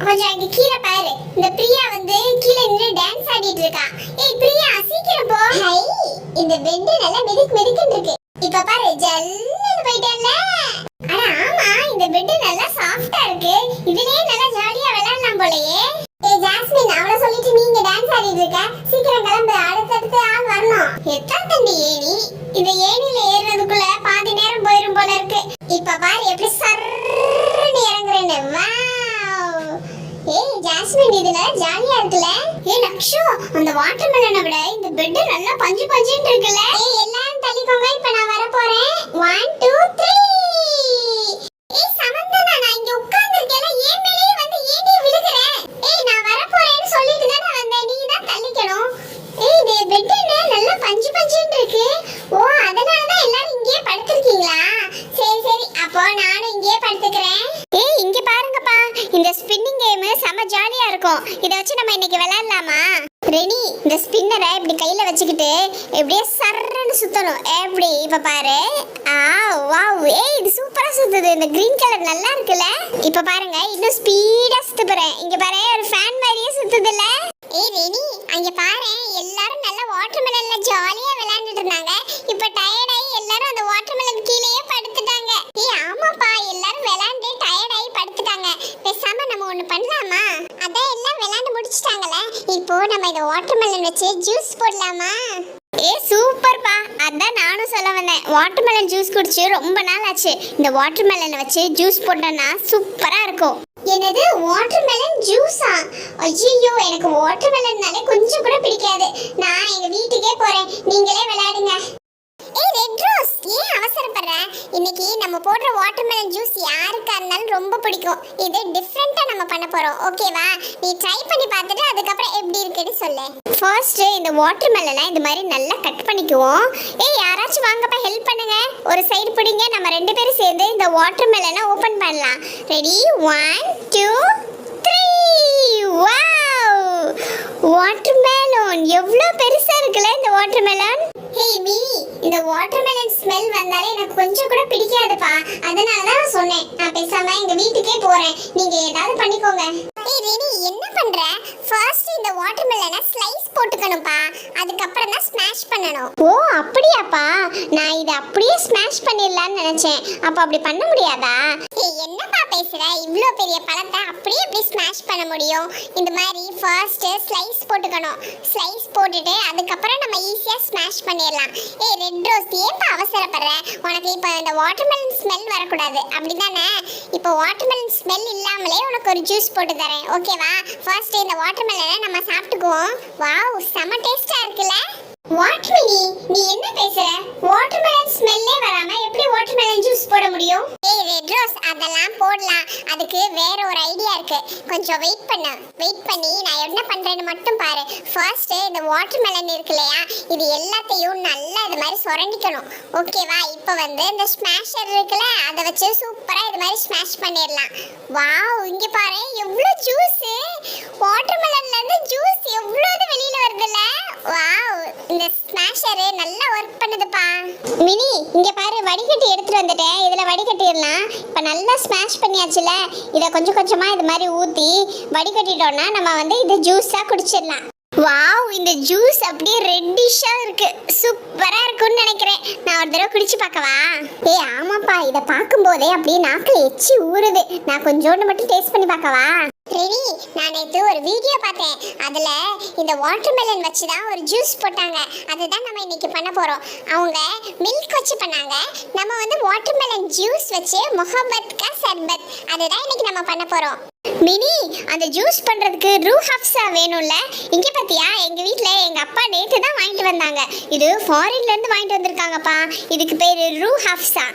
கொஞ்சம் அங்க கீழே பாரு. இந்த பிரியா வந்து கீழே நின்று டான்ஸ் ஆடிட்டு இருக்கா. ஏய் பிரியா சீக்கிரம் போ. ஹை இந்த பெட் நல்லா மிதிக்குன்னு இருக்கு. இப்ப பாரு ஜல்லுன்னு போயிட்டேன்ல. அட ஆமா இந்த பெட் நல்லா சாஃப்ட்டா இருக்கு. இதுலயே நல்லா ஜாலியா விளையாடலாம் போலயே. ஏய் ஜாஸ்மின் அவள சொல்லிட்டு நீங்க டான்ஸ் ஆடிட்டு இருக்க. சீக்கிரம் கிளம்பு, அடுத்தடுத்து ஆள் வரணும். எத்தனை தண்டி ஏணி? இந்த ஏணில ஏறதுக்குள்ள பாதி நேரம் போயிரும் போல இருக்கு. இப்ப பாரு எப்படி சர்ன்னு இறங்குறேன்னு. வாவ். ஏய் ஜாஸ்மின் இது நல்லா ஜாலியா இருக்குல. ஏய் லக்ஷு அந்த வாட்டர்மெலனை விட இந்த பெட் நல்லா பஞ்சு பஞ்சுன்னு இருக்குல. ஏய் எல்லாரும் தள்ளிக்கோங்க, இப்ப நான் வர போறேன். 1 2 3. ஏய் சமந்தனா நான் இங்க உட்கார்ந்திருக்கேல, ஏன் மேலே வந்து ஏண்டி விழுகுற? ஏய் நான் வர போறேன்னு சொல்லிட்டு தான வந்தேன், நீ தான் தள்ளிக்கணும். ஏய் இந்த பெட் என்ன நல்லா பஞ்சு பஞ்சுன்னு இருக்கு. ஓ அதனால தான் எல்லாரும் இங்கேயே படுத்துறீங்களா? சரி சரி அப்போ நானும் இங்கேயே படுத்துக்கிறேன். ஏய் இங்க பாருங்கப்பா, இந்த ஸ்பின்னிங் கேம் செம ஜாலியா இருக்கும். இத வச்சு நம்ம இன்னைக்கு விளையாடலாமா? ரெனி இந்த ஸ்பின்னரை இப்படி கையில வச்சுக்கிட்டு இப்படியே சர்றன்னு சுத்தணும். எப்படி இப்ப பாரு. வாவ் ஏய் இது சூப்பரா சுத்துது. இந்த கிரீன் கலர் நல்லா இருக்குல. இப்ப பாருங்க இன்னும் ஸ்பீடா சுத்த போறேன். இங்க பாரு ஒரு ஃபேன் மாதிரியே சுத்துதுல. ஏய் ரெனி அங்க பாரு எல்லாரும் நல்ல வாட்டர்மெலன்ல ஜாலியா விளையாண்டுட்டு இருந்தாங்க. இப்ப டயர்ட் ஆகி எல்லாரும் அந்த வாட்டர்மெலன் கீழேயே படுத்துட்டாங்க. ஏய் ஆமாப்பா எல்லாரும் விளையாண்டு டயர்ட் ஆகி படுத்துட்டாங்க. பேசாம நம்ம ஒண்ணு பண்ணலாமா? அதான் எல்லாம் விளையாண்டு முடிச்சிட்டாங்கல, இப்போ நம்ம இந்த வாட்டர்மெலன் வச்சு ஜூஸ் போடலாமா? ஏய் சூப்பர்ப்பா, அதான் நானும் சொல்ல வந்தேன். வாட்டர்மெலன் ஜூஸ் குடிச்சு ரொம்ப நாள் ஆச்சு. இந்த வாட்டர்மெலனை வச்சு ஜூஸ் போட்டோம்னா சூப்பரா இருக்கும். என்னது வாட்டர்மெலன் ஜூஸா? ஐயோ எனக்கு வாட்டர்மெலன்னாலே கொஞ்சம் கூட பிடிக்காது. நான் எங்க வீட்டுக்கே போறேன், நீங்களே விளையாடுங்க. ஏய் ரெட் ரோஸ் ஏன் அவசரப்படுற? இன்னைக்கு நம்ம போடுற வாட்டர்மெலன் ஜூஸ் யாருக்கா இருந்தாலும் ரொம்ப பிடிக்கும். இது டிஃபரெண்டா நம்ம பண்ண போறோம், ஓகேவா? நீ ட்ரை பண்ணி பார்த்துட்டு அதுக்கப்புறம் எப்படி இருக்குன்னு சொல்லு. ஃபர்ஸ்ட் இந்த வாட்டர்மெலனை இந்த மாதிரி நல்லா கட் பண்ணிக்குவோம். ஏய் யாராச்சும் வாங்கப்பா ஹெல்ப் பண்ணுங்க. ஒரு சைடு பிடிங்க, நம்ம ரெண்டு பேரும் சேர்ந்து இந்த வாட்டர்மெலனை ஓபன் பண்ணலாம். ரெடி 1 2 3. வாவ் வாட்டர்மெலன் எவ்வளவு பெருசா இருக்குல இந்த வாட்டர்மெலன். ஹேய் மீ இந்த வாட்டர்மெலன் ஸ்மெல் வந்தாலே எனக்கு கொஞ்சம் கூட பிடிக்காதுப்பா. அதனால தான் நான் சொன்னேன், நான் பேசாம எங்க வீட்டுக்கே போறேன், நீங்க ஏதாவது பண்ணிக்கோங்க. ஏய் ரெனி என்ன பண்ற? ஃபர்ஸ்ட் இந்த வாட்டர்மெலனை ஸ்லைஸ் போட்டுக்கணும்ப்பா, அதுக்கு அப்புறம் தான் ஸ்மாஷ் பண்ணனும். ஓ அப்படியாப்பா, நான் இத அப்படியே ஸ்மாஷ் பண்ணிரலாம்னு நினைச்சேன். அப்ப அப்படி பண்ண முடியாதா? ஏய் என்னப்பா பேசுற? இவ்ளோ பெரிய பழத்தை அப்படியே எப்படி ஸ்மாஷ் பண்ண முடியும்? இந்த மாதிரி ஃபர்ஸ்ட் ஸ்லைஸ் போட்டுக்கணும். ஸ்லைஸ் போட்டுட்டு அதுக்கு அப்புறம் நம்ம ஈஸியா ஸ்மாஷ் பண்ணிரலாம். ஏய் ரெட் ரோஸ் ஏன்ப்பா அவசரப்படுற? உனக்கு இப்போ இந்த வாட்டர்மெலன் ஸ்மெல் வரக்கூடாது அப்படிதானே? இப்போ வாட்டர்மெலன் ஸ்மெல் இல்லாமலே உனக்கு ஒரு ஜூஸ் போட்டு தரேன், ஓகேவா? ஃபர்ஸ்ட் இந்த வாட்டர்மெலனை நம்ம சாப்பிட்டுக்குவோம். வாவ் செம டேஸ்டா இருக்குல. வாட் மினி நீ என்ன பேசுற? வாட்டர்மெலன் ஸ்மெல்லே வராம எப்படி வாட்டர்மெலன் ஜூஸ் போட முடியும்? ஏய் ரெட் ரோஸ் அதெல்லாம் போடலாம், அதுக்கு வேற ஒரு ஐடியா இருக்கு. கொஞ்சம் வெயிட் பண்ணு, வெயிட் பண்ணி நான் என்ன பண்றேன்னு மட்டும் பாரு. ஃபர்ஸ்ட் இந்த வாட்டர்மெலன் இருக்குலையா, இது எல்லாத்தையும் நல்லா இது மாதிரி சுரண்டிக்கணும், ஓகேவா? இப்போ வந்து இந்த ஸ்மாஷர் இருக்குல, அதை வச்சு சூப்பரா இது மாதிரி ஸ்மாஷ் பண்ணிடலாம். வாவ் இங்க பாரு எவ்வளவு ஜூஸ், வாட்டர்மெலன்ல இருந்து ஜூஸ் எவ்வளவு வெளியில வருதுல. வாவ் இந்த ஸ்மாஷர் நல்லா வர்க் பண்ணுதுப்பா. மினி இங்க பாரு வடிகட்டி எடுத்துட்டு வந்துட்டேன், இதுல வடிகட்டிடலாம். இப்ப நல்லா ஸ்மாஷ் பண்ணியாச்சுல, இத கொஞ்சம் கொஞ்சமா இது மாதிரி ஊத்தி வடிகட்டிட்டோம்னா நம்ம வந்து இது ஜூஸா குடிச்சிடலாம். வாவ் இந்த ஜூஸ் அப்படியே ரெட்டிஷா இருக்கு, சூப்பரா இருக்கும்னு நினைக்கிறேன். நான் ஒரு தடவை குடிச்சு பார்க்கவா? ஏய் ஆமாப்பா, இத பாக்கும்போதே அப்படியே நாக்குல எச்சி ஊறுது. நான் கொஞ்சோண்டு மட்டும் டேஸ்ட் பண்ணி பார்க்கவா? ரெடி நான் நேற்று ஒரு வீடியோ பார்த்தேன், அதுல இந்த வாட்டர்மெலன் வச்சு தான் ஒரு ஜூஸ் போட்டாங்க. அதுதான் நம்ம இன்னைக்கு பண்ண போறோம். அவங்க மில்க் வச்சு பண்ணாங்க, நம்ம வந்து வாட்டர்மெலன் ஜூஸ் வச்சு முஹப்பத் கா சர்பத் அதுதான் இன்னைக்கு நம்ம பண்ண போறோம். மினி அந்த ஜூஸ் பண்றதுக்கு ரூ ஹப்ஸா வேணும்ல. இங்க பாத்தியா எங்க வீட்ல எங்க அப்பா நேத்து தான் வாங்கிட்டு வந்தாங்க. இது ஃபாரின்ல இருந்து வாங்கிட்டு வந்திருக்காங்கப்பா. இதுக்கு பேரு ரூ ஹப்ஸா.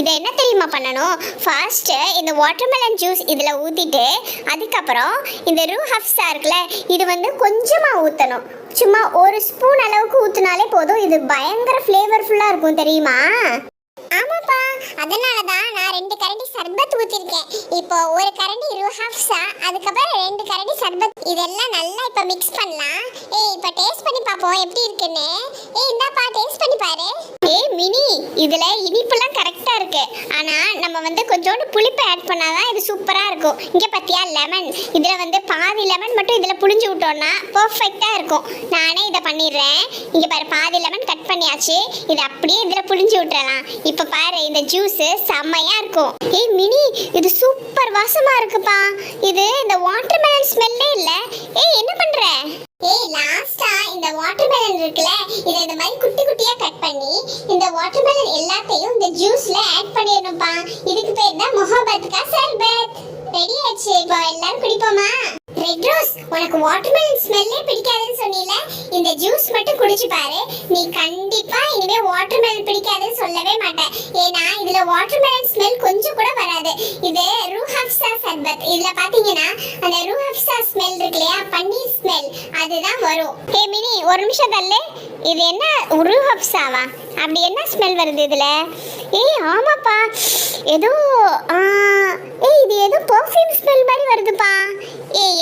இதை என்ன தெரியுமா பண்ணணும்? ஃபர்ஸ்ட் இந்த வாட்டர்மெலன் ஜூஸ் இதுல ஊத்திட்டு அதுக்கப்புறம் இந்த ரூ ஹப்ஸா இருக்குல்ல, இது வந்து கொஞ்சமா ஊத்தணும். சும்மா ஒரு ஸ்பூன் அளவுக்கு ஊத்துனாலே போதும். இது பயங்கர ஃப்ளேவர்ஃபுல்லா இருக்கும் தெரியுமா? ஆமாப்பா அதனாலதான் நான் 2 கரண்டி சர்பத் ஊத்திருக்கேன். இப்போ ஒரு கரண்டி ரூஹப்ஸா, அதுக்கப்புறம் 2 கரண்டி சர்பத். இதெல்லாம் நல்லா இப்ப மிக்ஸ் பண்ணலாம். இப்ப டேஸ்ட் பண்ணி பாப்போம் எப்படி இருக்குன்னு. இந்தாப்பா டேஸ்ட் பண்ணி பாரு. மினி, இதுல இனிப்புலாம் கரெக்டா இருக்கு. ஆனா நம்ம வந்து கொஞ்சோண்டு புளிப்பு ஆட் பண்ணாதான் இது சூப்பரா இருக்கும். இங்க பாத்தியா லெமன், இதுல வந்து பாதி லெமன் மட்டும் இதுல புளிஞ்சு விட்டோம்னா பெர்ஃபெக்ட்டா இருக்கும். நானே இதை பண்ணிடுறேன். இங்க பாரு, பாதி லெமன் கட் பண்ணியாச்சு. இது அப்படியே இதுல புளிஞ்சு விட்டுறலாம். இப்ப பாரு, இந்த ஜூஸ் செம்மையா இருக்கும். மினி, இது சூப்பர் வாசமா இருக்குப்பா. இது இந்த வாட்டர்மெலன் ஸ்மெல்லே இல்ல. என்ன பண்ற? லாஸ்டா இந்த வாட்டர்மெலன் இருக்குல, இத இந்த மாதிரி குட்டி குட்டியா கட் பண்ணி இந்த வாட்டர்மெலன் எல்லாத்தையும் இந்த ஜூஸ்ல ஆட் பண்ணிடணும்பா. இதுக்கு பேர் தான் முஹப்பத் கா சர்பத். ரெடி ஆச்சு. இப்போ எல்லாரும் குடிப்போமா? ரெட் ரோஸ், உனக்கு வாட்டர்மெலன் ஸ்மெல்லே பிடிக்காதுன்னு சொன்னீல, இந்த ஜூஸ் மட்டும் குடிச்சு பாரு. நீ கண்டிப்பா இனிமே வாட்டர்மெலன் பிடிக்காதுன்னு சொல்லவே மாட்டேன். ஏன்னா இதுல வாட்டர்மெலன் ஸ்மெல் கொஞ்சம் கூட வராது. இது ரூஹப்ஸா சர்பத். இதுல பாத்தீங்கன்னா அந்த ரூஹப்ஸா ஸ்மெல் இருக்கு இல்லையா, பன்னீர் ஸ்மெல், அதுதான் வரும். மினி, ஒரு நிமிஷம் தள்ளு. இது என்ன ரூஹப்ஸாவா? அப்படி என்ன ஸ்மெல் வருது இதுல? ஆமாப்பா, ஏதோ இது ஏதோ பெர்ஃப்யூம் ஸ்மெல் மாதிரி வருதுப்பா.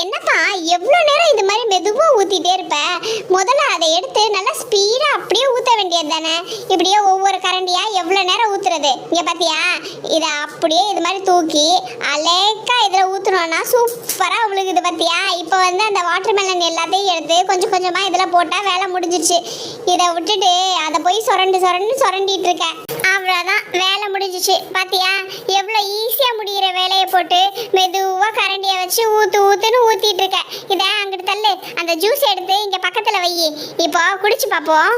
என்னப்பா எவ்வளோ நேரம் இது மாதிரி மெதுவாக ஊற்றிட்டே இருப்ப? முதல்ல அதை எடுத்து நல்லா ஸ்பீடாக அப்படியே ஊற்ற வேண்டியது தானே. இப்படியே ஒவ்வொரு கரண்டியாக எவ்வளோ நேரம் ஊற்றுறது? இங்கே பார்த்தியா, இதை அப்படியே இது மாதிரி தூக்கி அலேக்கா இதில் ஊற்றுனோன்னா சூப்பராக உழுகுது பார்த்தியா. இப்போ வந்து அந்த வாட்டர்மெலன் எல்லாத்தையும் எடுத்து கொஞ்சம் கொஞ்சமாக இதில் போட்டால் வேலை முடிஞ்சிச்சு. இதை விட்டுட்டு அதை போய் சுரண்டிட்டு இருக்கேன். அவ்வளோதான், வேலை முடிஞ்சிச்சு. பார்த்தியா எவ்வளோ ஈஸியாக முடிகிற வேலையை போட்டு மெதுவாக கரண்டியை வச்சு ஊத்துன்னு ஊத்திட்டு இருக்க. இதை அங்கிட்டு தள்ளு. அந்த ஜூஸ் எடுத்து இங்க பக்கத்துல வை. இப்போ குடிச்சு பாப்போம்.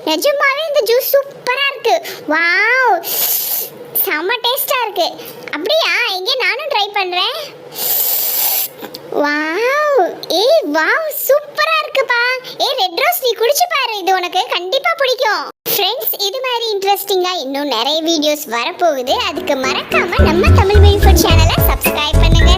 நிஜமாவே இந்த ஜூஸ் சூப்பரா இருக்கு. வாவ், செம்ம டேஸ்டா இருக்கு. அப்படியா? இங்க நானும் ட்ரை பண்றேன். வாவ், வாவ், சூப்பரா இருக்குப்பா. ரெட் ரோஸ், நீ குடிச்சு பாரு, இது உனக்கு கண்டிப்பா பிடிக்கும். ஃப்ரெண்ட்ஸ், இது மாதிரி இன்ட்ரெஸ்டிங்கா இன்னும் நிறைய வீடியோஸ் வரப்போகுது. அதுக்கு மறக்காம நம்ம தமிழ் மீடியா சேனலை சப்ஸ்கிரைப் பண்ணுங்க.